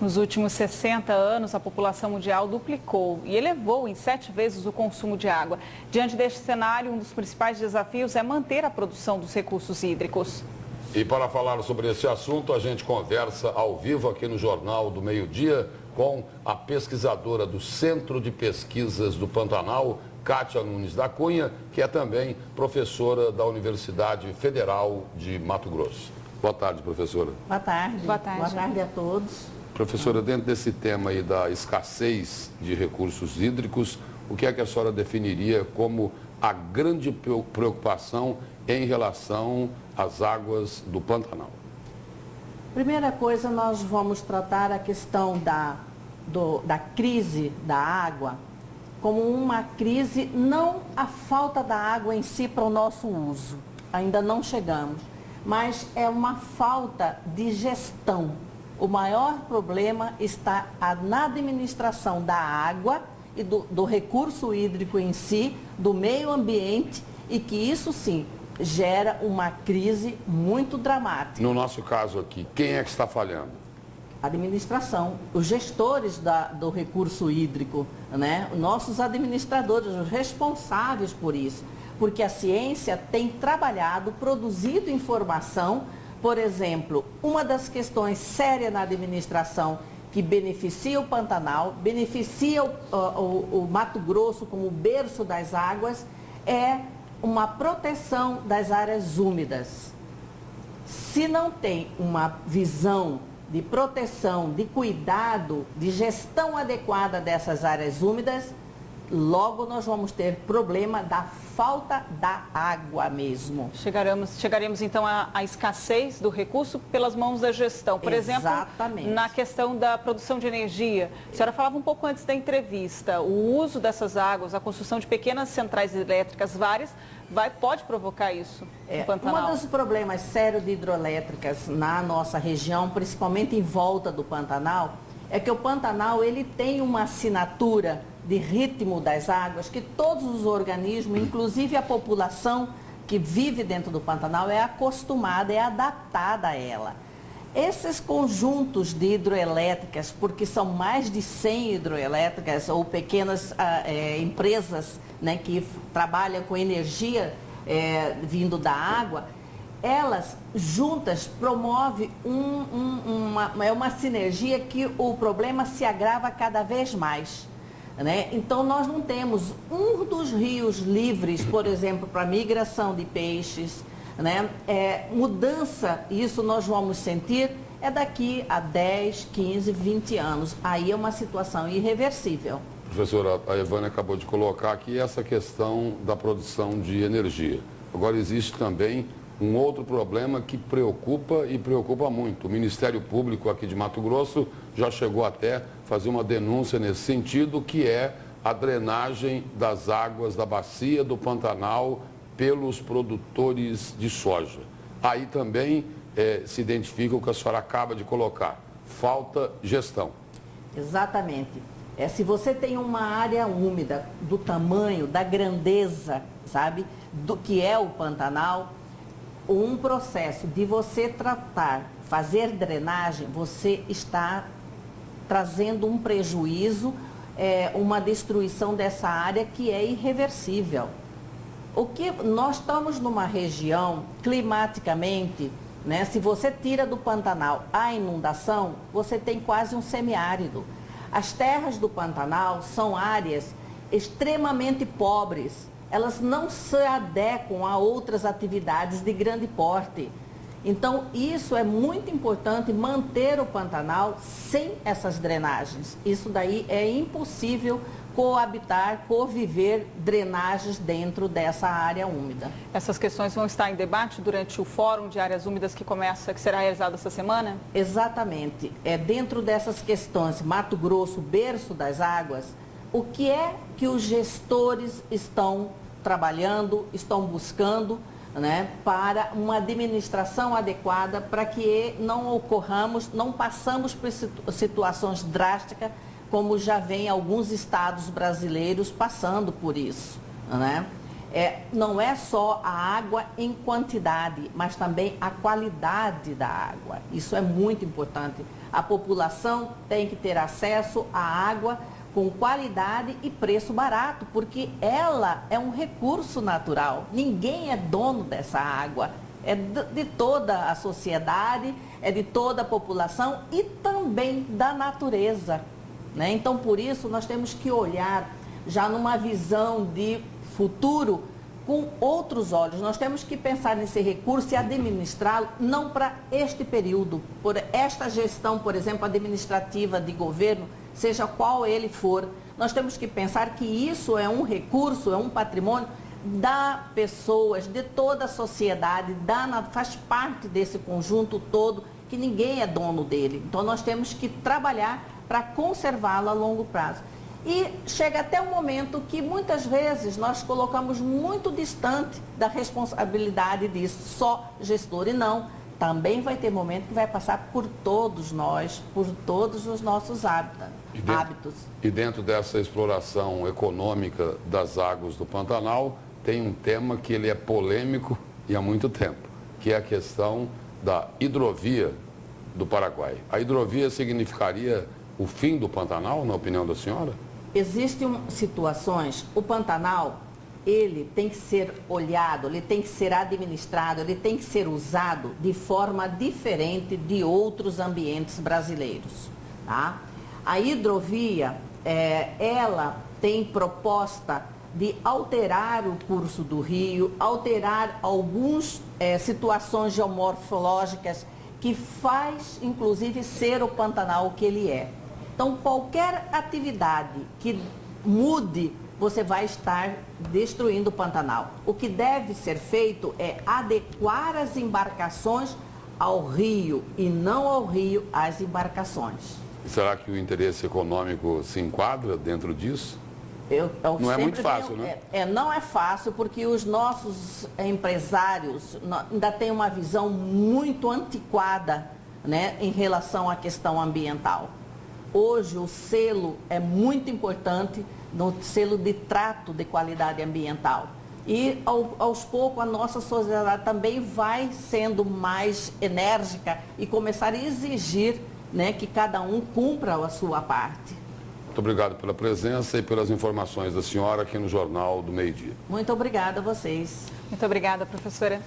Nos últimos 60 anos, a população mundial duplicou e elevou em 7 vezes o consumo de água. Diante deste cenário, um dos principais desafios é manter a produção dos recursos hídricos. E para falar sobre esse assunto, a gente conversa ao vivo aqui no Jornal do Meio-Dia com a pesquisadora do Centro de Pesquisas do Pantanal, Kátia Nunes da Cunha, que é também professora da Universidade Federal de Mato Grosso. Boa tarde, professora. Boa tarde. Boa tarde. Boa tarde a todos. Professora, dentro desse tema aí da escassez de recursos hídricos, o que é que a senhora definiria como a grande preocupação em relação às águas do Pantanal? Primeira coisa, nós vamos tratar a questão da crise da água como uma crise, não a falta da água em si para o nosso uso, ainda não chegamos, mas é uma falta de gestão. O maior problema está na administração da água e do recurso hídrico em si, do meio ambiente, e que isso sim gera uma crise muito dramática. No nosso caso aqui, quem é que está falhando? A administração, os gestores do recurso hídrico, né? Nossos administradores, os responsáveis por isso, porque a ciência tem trabalhado, produzido informação. Por exemplo, uma das questões sérias na administração que beneficia o Pantanal, beneficia o Mato Grosso como berço das águas, é uma proteção das áreas úmidas. Se não tem uma visão de proteção, de cuidado, de gestão adequada dessas áreas úmidas, logo nós vamos ter problema da falta da água mesmo. Chegaremos então à escassez do recurso pelas mãos da gestão. Por Exatamente. exemplo, na questão da produção de energia. A senhora falava um pouco antes da entrevista, o uso dessas águas, a construção de pequenas centrais elétricas várias, pode provocar isso no Pantanal? Um dos problemas sérios de hidroelétricas na nossa região, principalmente em volta do Pantanal, é que o Pantanal ele tem uma assinatura de ritmo das águas que todos os organismos, inclusive a população que vive dentro do Pantanal, é acostumada, é adaptada a ela. Esses conjuntos de hidroelétricas, porque são mais de 100 hidroelétricas ou pequenas empresas, né, que trabalham com energia vindo da água, elas juntas promovem uma sinergia que o problema se agrava cada vez mais. Né? Então, nós não temos um dos rios livres, por exemplo, para migração de peixes, né? Mudança, isso nós vamos sentir, daqui a 10, 15, 20 anos. Aí é uma situação irreversível. Professora, a Evânia acabou de colocar aqui essa questão da produção de energia. Agora, existe também um outro problema que preocupa e preocupa muito. O Ministério Público aqui de Mato Grosso já chegou até fazer uma denúncia nesse sentido, que é a drenagem das águas da bacia do Pantanal pelos produtores de soja. Aí também se identifica o que a senhora acaba de colocar, falta gestão. Exatamente. Se você tem uma área úmida do tamanho, da grandeza, sabe, do que é o Pantanal, um processo de você tratar, fazer drenagem, você está trazendo um prejuízo, uma destruição dessa área que é irreversível. Nós estamos numa região, climaticamente, né, se você tira do Pantanal a inundação, você tem quase um semiárido. As terras do Pantanal são áreas extremamente pobres. Elas não se adequam a outras atividades de grande porte. Então, isso é muito importante, manter o Pantanal sem essas drenagens. Isso daí é impossível coabitar, conviver drenagens dentro dessa área úmida. Essas questões vão estar em debate durante o Fórum de Áreas Úmidas que será realizado essa semana? Exatamente. Dentro dessas questões, Mato Grosso, berço das águas, o que é que os gestores estão trabalhando, estão buscando, né, para uma administração adequada, para que não passamos por situações drásticas, como já vem alguns estados brasileiros passando por isso, né? Não é só a água em quantidade, mas também a qualidade da água. Isso é muito importante. A população tem que ter acesso à água com qualidade e preço barato, porque ela é um recurso natural. Ninguém é dono dessa água. É de toda a sociedade, é de toda a população e também da natureza, né? Então, por isso, nós temos que olhar já numa visão de futuro com outros olhos. Nós temos que pensar nesse recurso e administrá-lo não para este período, por esta gestão, por exemplo, administrativa de governo, seja qual ele for. Nós temos que pensar que isso é um recurso, é um patrimônio das pessoas, de toda a sociedade, faz parte desse conjunto todo, que ninguém é dono dele. Então, nós temos que trabalhar para conservá-lo a longo prazo. E chega até um momento que muitas vezes nós colocamos muito distante da responsabilidade disso, só gestor, e não. Também vai ter momento que vai passar por todos nós, por todos os nossos hábitos. E dentro dessa exploração econômica das águas do Pantanal, tem um tema que ele é polêmico e há muito tempo, que é a questão da hidrovia do Paraguai. A hidrovia significaria o fim do Pantanal, na opinião da senhora? Existem situações, o Pantanal, ele tem que ser olhado, ele tem que ser administrado, ele tem que ser usado de forma diferente de outros ambientes brasileiros, tá? A hidrovia, ela tem proposta de alterar o curso do rio, alterar algumas situações geomorfológicas que faz, inclusive, ser o Pantanal o que ele é. Então, qualquer atividade que mude, você vai estar destruindo o Pantanal. O que deve ser feito é adequar as embarcações ao rio e não ao rio as embarcações. Será que o interesse econômico se enquadra dentro disso? Não é muito fácil, né? Não é fácil, porque os nossos empresários ainda têm uma visão muito antiquada, né, em relação à questão ambiental. Hoje o selo é muito importante, no selo de trato de qualidade ambiental. E aos poucos a nossa sociedade também vai sendo mais enérgica e começar a exigir, né, que cada um cumpra a sua parte. Muito obrigado pela presença e pelas informações da senhora aqui no Jornal do Meio-Dia. Muito obrigada a vocês. Muito obrigada, professora.